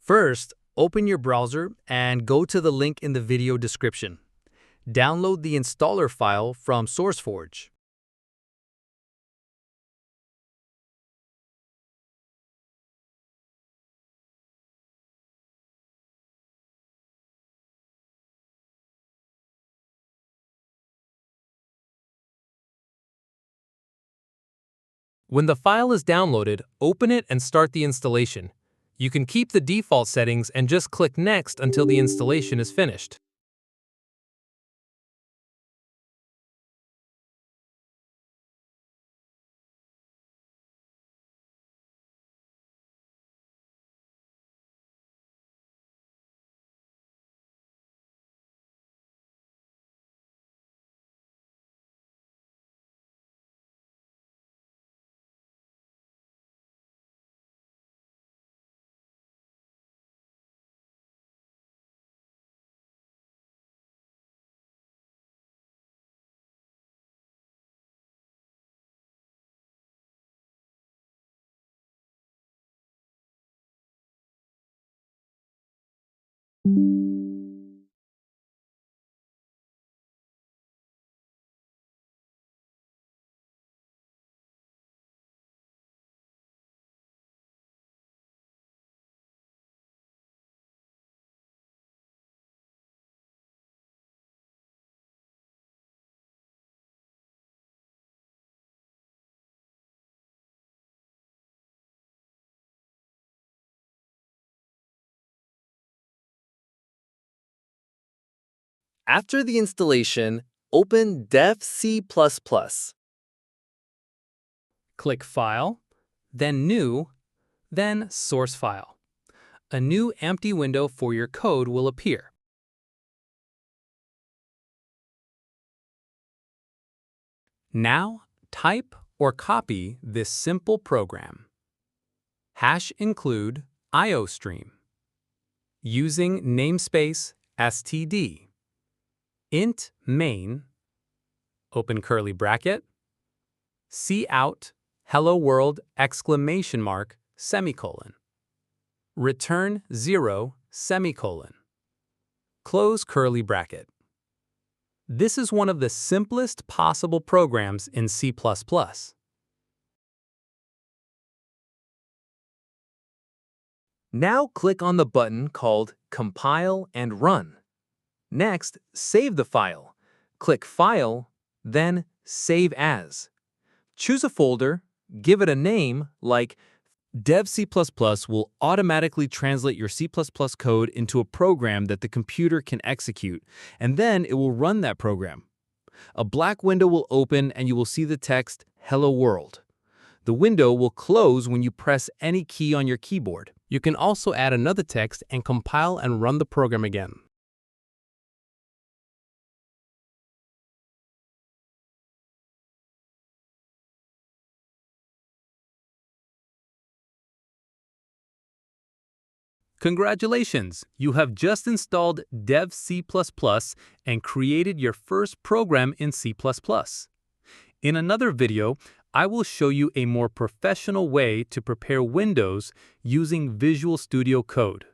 First, open your browser and go to the link in the video description. Download the installer file from SourceForge. When the file is downloaded, open it and start the installation. You can keep the default settings and just click Next until the installation is finished. After the installation, open Dev C++. Click File, then New, then Source File. A new empty window for your code will appear. Now, type or copy this simple program. #include iostream. Using namespace std. Int main, open curly bracket, cout, hello world, exclamation mark, semicolon. Return 0, semicolon. Close curly bracket. This is one of the simplest possible programs in C++. Now click on the button called Compile and Run. Next, save the file. Click File, then Save As. Choose a folder, give it a name like Dev C++ will automatically translate your C++ code into a program that the computer can execute, and then it will run that program. A black window will open and you will see the text, Hello World. The window will close when you press any key on your keyboard. You can also add another text and compile and run the program again. Congratulations! You have just installed Dev C++ and created your first program in C++. In another video, I will show you a more professional way to prepare Windows using Visual Studio Code.